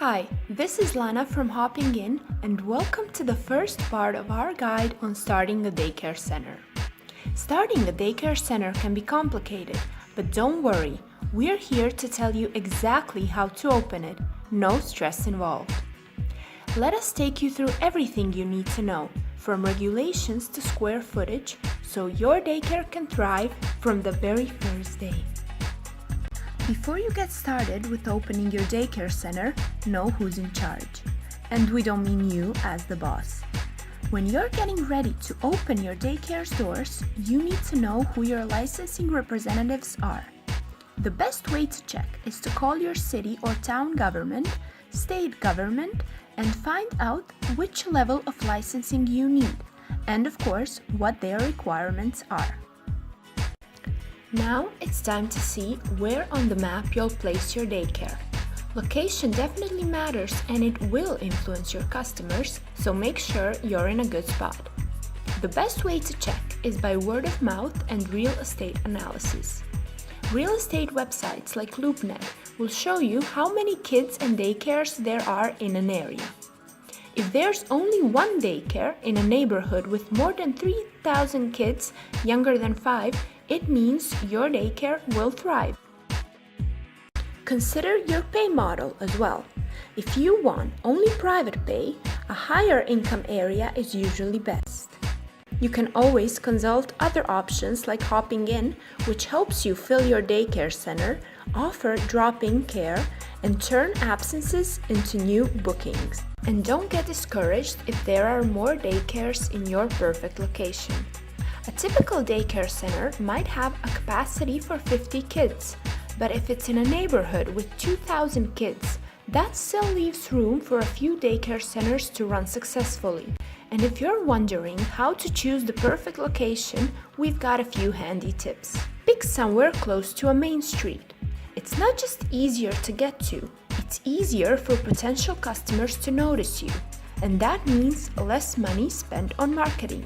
Hi, this is Lana from Hopping In, and welcome to the first part of our guide on starting a daycare center. Starting a daycare center can be complicated, but don't worry, we're here to tell you exactly how to open it, no stress involved. Let us take you through everything you need to know, from regulations to square footage, so your daycare can thrive from the very first day. Before you get started with opening your daycare center, know who's in charge. And we don't mean you as the boss. When you're getting ready to open your daycare's doors, you need to know who your licensing representatives are. The best way to check is to call your city or town government, state government, and find out which level of licensing you need, and of course, what their requirements are. Now it's time to see where on the map you'll place your daycare. Location definitely matters and it will influence your customers, so make sure you're in a good spot. The best way to check is by word of mouth and real estate analysis. Real estate websites like LoopNet will show you how many kids and daycares there are in an area. If there's only one daycare in a neighborhood with more than 3,000 kids younger than 5, it means your daycare will thrive. Consider your pay model as well. If you want only private pay, a higher income area is usually best. You can always consult other options like Hopping In, which helps you fill your daycare center, offer drop-in care, and turn absences into new bookings. And don't get discouraged if there are more daycares in your perfect location. A typical daycare center might have a capacity for 50 kids, but if it's in a neighborhood with 2,000 kids, that still leaves room for a few daycare centers to run successfully. And if you're wondering how to choose the perfect location, we've got a few handy tips. Pick somewhere close to a main street. It's not just easier to get to, it's easier for potential customers to notice you, and that means less money spent on marketing.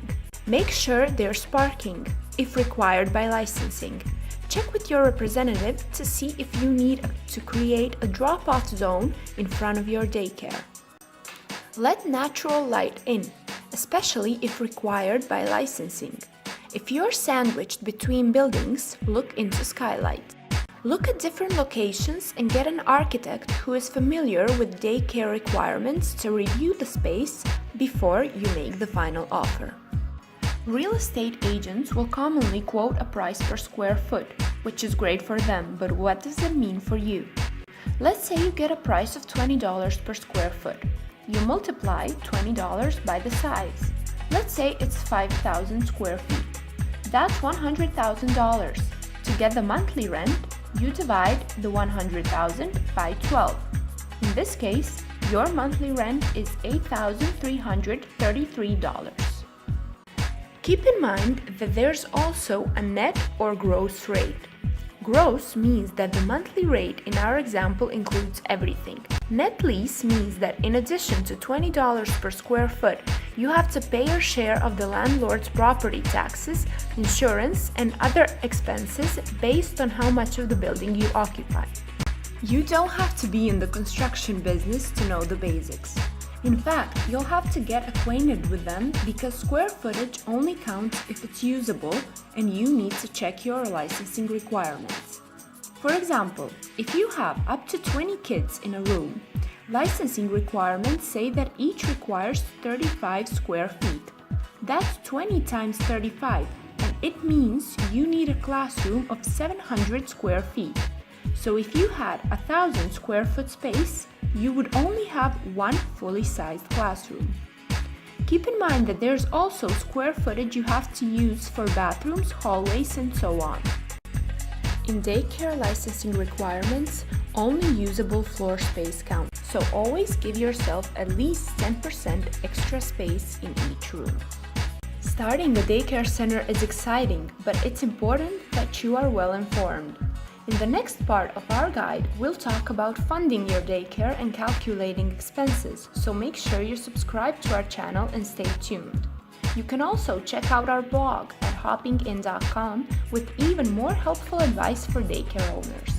Make sure there's parking, if required by licensing. Check with your representative to see if you need to create a drop-off zone in front of your daycare. Let natural light in, especially if required by licensing. If you're sandwiched between buildings, look into skylight. Look at different locations and get an architect who is familiar with daycare requirements to review the space before you make the final offer. Real estate agents will commonly quote a price per square foot, which is great for them, but what does it mean for you? Let's say you get a price of $20 per square foot. You multiply $20 by the size. Let's say it's 5,000 square feet. That's $100,000. To get the monthly rent, you divide the 100,000 by 12. In this case, your monthly rent is $8,333. Keep in mind that there's also a net or gross rate. Gross means that the monthly rate in our example includes everything. Net lease means that in addition to $20 per square foot, you have to pay your share of the landlord's property taxes, insurance, and other expenses based on how much of the building you occupy. You don't have to be in the construction business to know the basics. In fact, you'll have to get acquainted with them because square footage only counts if it's usable and you need to check your licensing requirements. For example, if you have up to 20 kids in a room, licensing requirements say that each requires 35 square feet. That's 20 times 35, and it means you need a classroom of 700 square feet. So if you had 1,000 square foot space, you would only have one fully sized classroom. Keep in mind that there's also square footage you have to use for bathrooms, hallways, and so on. In daycare licensing requirements, only usable floor space counts, so always give yourself at least 10% extra space in each room. Starting a daycare center is exciting, but it's important that you are well informed. In the next part of our guide, we'll talk about funding your daycare and calculating expenses, so make sure you subscribe to our channel and stay tuned. You can also check out our blog at hoppingin.com with even more helpful advice for daycare owners.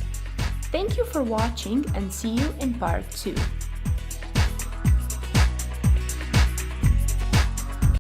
Thank you for watching and see you in part 2.